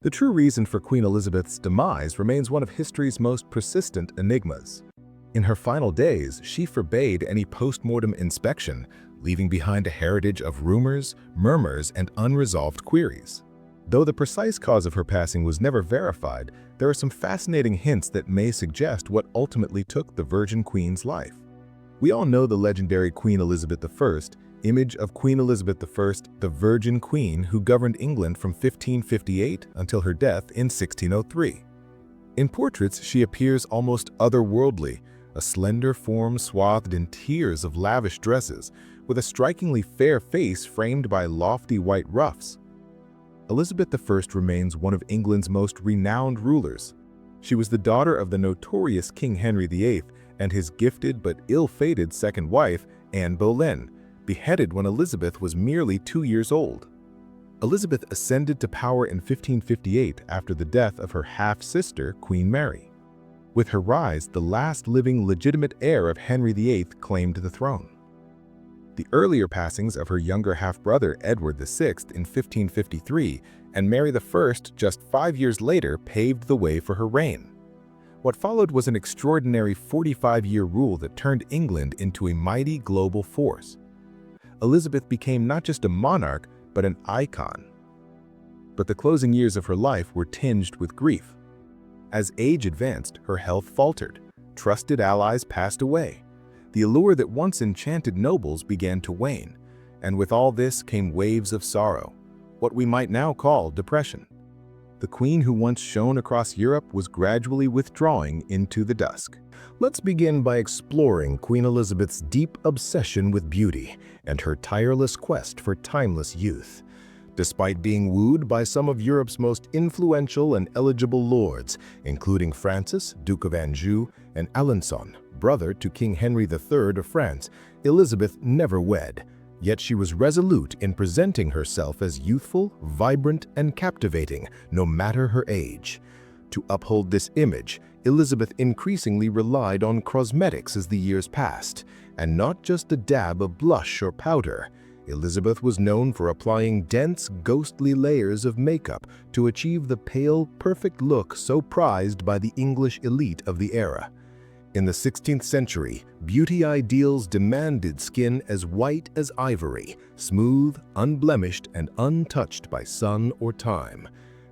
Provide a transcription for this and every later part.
The true reason for Queen Elizabeth's demise remains one of history's most persistent enigmas. In her final days, she forbade any post-mortem inspection, leaving behind a heritage of rumors, murmurs, and unresolved queries. Though the precise cause of her passing was never verified, there are some fascinating hints that may suggest what ultimately took the Virgin Queen's life. We all know the legendary Queen Elizabeth I, image of Queen Elizabeth I, the Virgin Queen who governed England from 1558 until her death in 1603. In portraits, she appears almost otherworldly, a slender form swathed in tiers of lavish dresses, with a strikingly fair face framed by lofty white ruffs. Elizabeth I remains one of England's most renowned rulers. She was the daughter of the notorious King Henry VIII and his gifted but ill-fated second wife, Anne Boleyn, beheaded when Elizabeth was merely 2 years old. Elizabeth ascended to power in 1558 after the death of her half-sister, Queen Mary. With her rise, the last living legitimate heir of Henry VIII claimed the throne. The earlier passings of her younger half-brother Edward VI in 1553 and Mary I just 5 years later paved the way for her reign. What followed was an extraordinary 45-year rule that turned England into a mighty global force. Elizabeth became not just a monarch, but an icon. But the closing years of her life were tinged with grief. As age advanced, her health faltered, trusted allies passed away. The allure that once enchanted nobles began to wane, and with all this came waves of sorrow, what we might now call depression. The queen who once shone across Europe was gradually withdrawing into the dusk. Let's begin by exploring Queen Elizabeth's deep obsession with beauty and her tireless quest for timeless youth. Despite being wooed by some of Europe's most influential and eligible lords, including Francis, Duke of Anjou, and Alençon, brother to King Henry III of France, Elizabeth never wed. Yet she was resolute in presenting herself as youthful, vibrant, and captivating, no matter her age. To uphold this image, Elizabeth increasingly relied on cosmetics as the years passed, and not just a dab of blush or powder. Elizabeth was known for applying dense, ghostly layers of makeup to achieve the pale, perfect look so prized by the English elite of the era. In the 16th century, beauty ideals demanded skin as white as ivory, smooth, unblemished, and untouched by sun or time.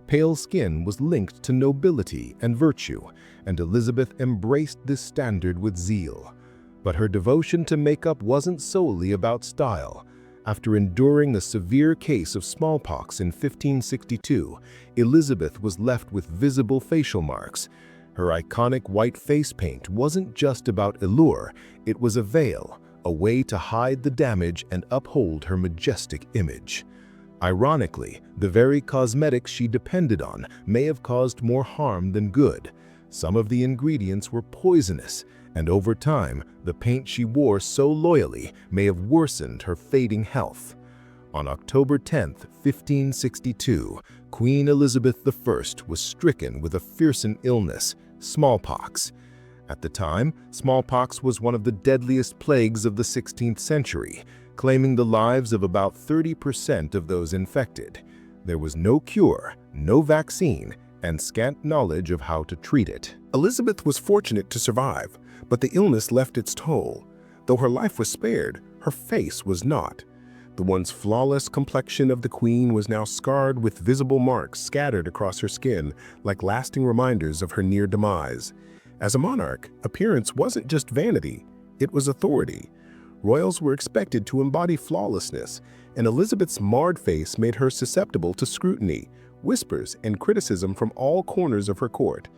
Pale skin was linked to nobility and virtue, and Elizabeth embraced this standard with zeal. But her devotion to makeup wasn't solely about style. After enduring a severe case of smallpox in 1562, Elizabeth was left with visible facial marks. Her iconic white face paint wasn't just about allure, it was a veil, a way to hide the damage and uphold her majestic image. Ironically, the very cosmetics she depended on may have caused more harm than good. Some of the ingredients were poisonous, and over time, the paint she wore so loyally may have worsened her fading health. On October 10, 1562, Queen Elizabeth I was stricken with a fearsome illness, smallpox. At the time, smallpox was one of the deadliest plagues of the 16th century, claiming the lives of about 30% of those infected. There was no cure, no vaccine, and scant knowledge of how to treat it. Elizabeth was fortunate to survive, but the illness left its toll. Though her life was spared, her face was not. The once flawless complexion of the queen was now scarred with visible marks scattered across her skin, like lasting reminders of her near demise. As a monarch, appearance wasn't just vanity, it was authority. Royals were expected to embody flawlessness, and Elizabeth's marred face made her susceptible to scrutiny, whispers, and criticism from all corners of her court.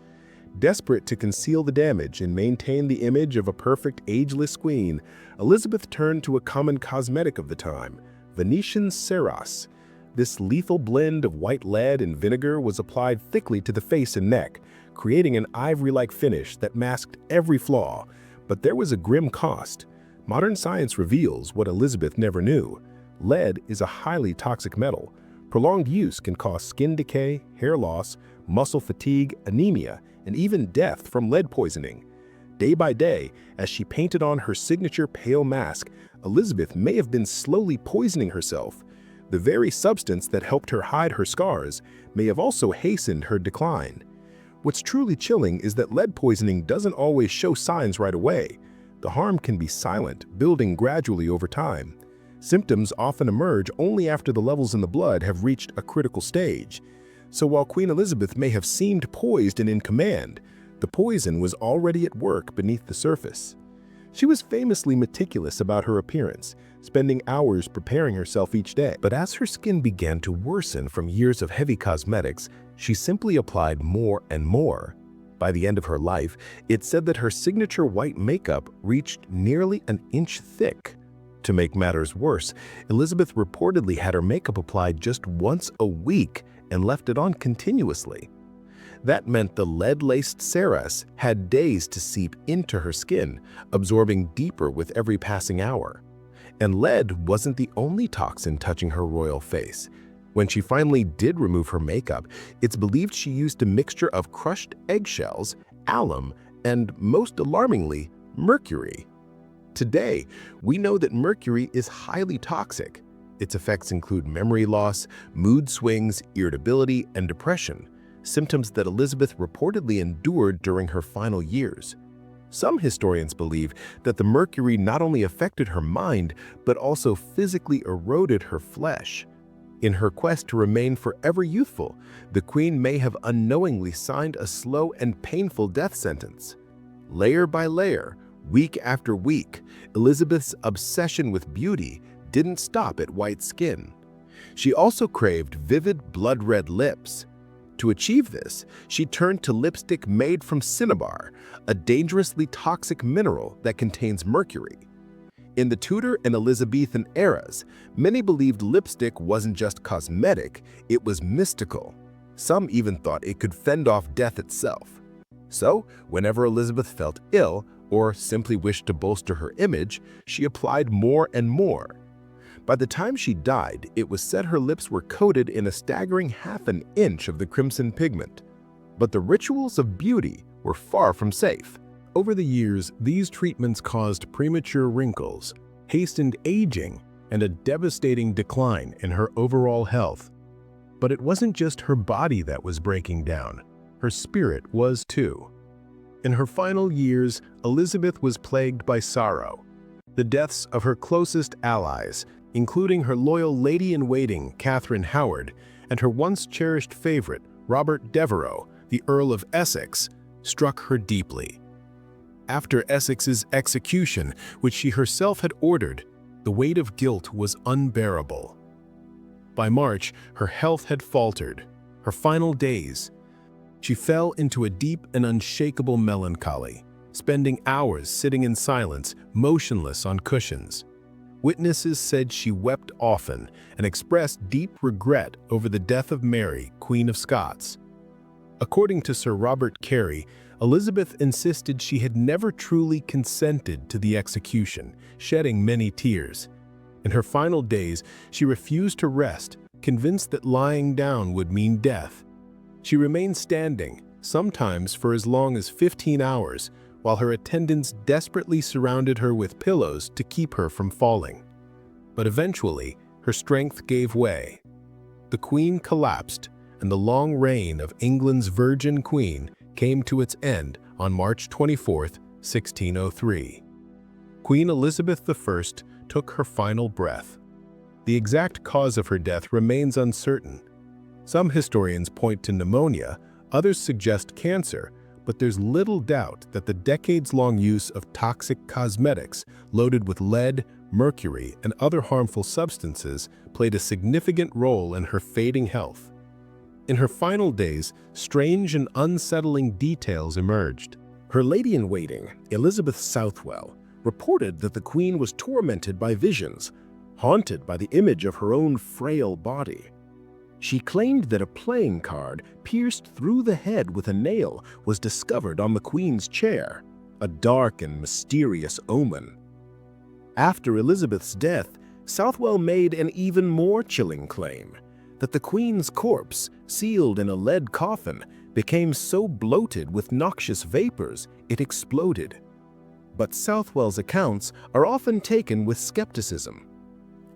Desperate to conceal the damage and maintain the image of a perfect, ageless queen, Elizabeth turned to a common cosmetic of the time, Venetian cerras. This lethal blend of white lead and vinegar was applied thickly to the face and neck, creating an ivory-like finish that masked every flaw. But there was a grim cost. Modern science reveals what Elizabeth never knew. Lead is a highly toxic metal. Prolonged use can cause skin decay, hair loss, muscle fatigue, anemia, and even death from lead poisoning. Day by day, as she painted on her signature pale mask, Elizabeth may have been slowly poisoning herself. The very substance that helped her hide her scars may have also hastened her decline. What's truly chilling is that lead poisoning doesn't always show signs right away. The harm can be silent, building gradually over time. Symptoms often emerge only after the levels in the blood have reached a critical stage. So while Queen Elizabeth may have seemed poised and in command, the poison was already at work beneath the surface. She was famously meticulous about her appearance, spending hours preparing herself each day. But as her skin began to worsen from years of heavy cosmetics, she simply applied more and more. By the end of her life, it's said that her signature white makeup reached nearly an inch thick. To make matters worse, Elizabeth reportedly had her makeup applied just once a week and left it on continuously. That meant the lead-laced cerus had days to seep into her skin, absorbing deeper with every passing hour. And lead wasn't the only toxin touching her royal face. When she finally did remove her makeup, it's believed she used a mixture of crushed eggshells, alum, and, most alarmingly, mercury. Today, we know that mercury is highly toxic. Its effects include memory loss, mood swings, irritability, and depression, symptoms that Elizabeth reportedly endured during her final years. Some historians believe that the mercury not only affected her mind, but also physically eroded her flesh. In her quest to remain forever youthful, the Queen may have unknowingly signed a slow and painful death sentence. Layer by layer, week after week, Elizabeth's obsession with beauty didn't stop at white skin. She also craved vivid blood-red lips. To achieve this, she turned to lipstick made from cinnabar, a dangerously toxic mineral that contains mercury. In the Tudor and Elizabethan eras, many believed lipstick wasn't just cosmetic, it was mystical. Some even thought it could fend off death itself. So, whenever Elizabeth felt ill or simply wished to bolster her image, she applied more and more. By the time she died, it was said her lips were coated in a staggering half an inch of the crimson pigment. But the rituals of beauty were far from safe. Over the years, these treatments caused premature wrinkles, hastened aging, and a devastating decline in her overall health. But it wasn't just her body that was breaking down. Her spirit was too. In her final years, Elizabeth was plagued by sorrow. The deaths of her closest allies, including her loyal lady-in-waiting, Catherine Howard, and her once-cherished favorite, Robert Devereux, the Earl of Essex, struck her deeply. After Essex's execution, which she herself had ordered, the weight of guilt was unbearable. By March, her health had faltered. Her final days, she fell into a deep and unshakable melancholy, spending hours sitting in silence, motionless on cushions. Witnesses said she wept often and expressed deep regret over the death of Mary, Queen of Scots. According to Sir Robert Carey, Elizabeth insisted she had never truly consented to the execution, shedding many tears. In her final days, she refused to rest, convinced that lying down would mean death. She remained standing, sometimes for as long as 15 hours, while her attendants desperately surrounded her with pillows to keep her from falling. But eventually, her strength gave way. The Queen collapsed, and the long reign of England's Virgin Queen came to its end on March 24, 1603. Queen Elizabeth I took her final breath. The exact cause of her death remains uncertain. Some historians point to pneumonia, others suggest cancer, but there's little doubt that the decades-long use of toxic cosmetics loaded with lead, mercury, and other harmful substances played a significant role in her fading health. In her final days, strange and unsettling details emerged. Her lady-in-waiting, Elizabeth Southwell, reported that the Queen was tormented by visions, haunted by the image of her own frail body. She claimed that a playing card pierced through the head with a nail was discovered on the Queen's chair, a dark and mysterious omen. After Elizabeth's death, Southwell made an even more chilling claim, that the Queen's corpse, sealed in a lead coffin, became so bloated with noxious vapors it exploded. But Southwell's accounts are often taken with skepticism.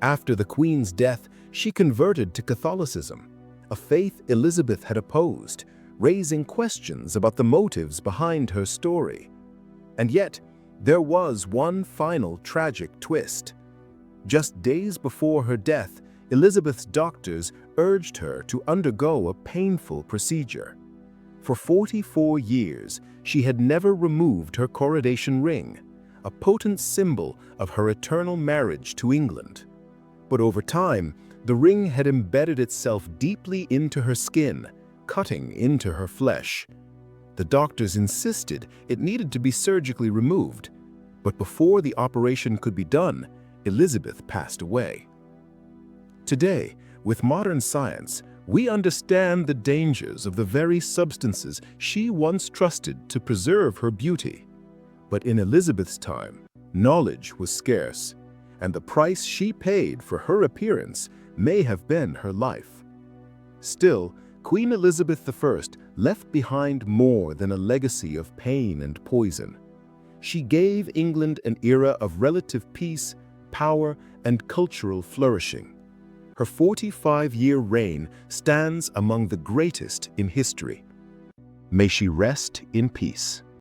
After the Queen's death, She converted to Catholicism, a faith Elizabeth had opposed, raising questions about the motives behind her story. And yet, there was one final tragic twist. Just days before her death, Elizabeth's doctors urged her to undergo a painful procedure. For 44 years, she had never removed her coronation ring, a potent symbol of her eternal marriage to England. But over time, the ring had embedded itself deeply into her skin, cutting into her flesh. The doctors insisted it needed to be surgically removed, but before the operation could be done, Elizabeth passed away. Today, with modern science, we understand the dangers of the very substances she once trusted to preserve her beauty. But in Elizabeth's time, knowledge was scarce, and the price she paid for her appearance may have been her life. Still, Queen Elizabeth I left behind more than a legacy of pain and poison. She gave England an era of relative peace, power, and cultural flourishing. Her 45-year reign stands among the greatest in history. May she rest in peace.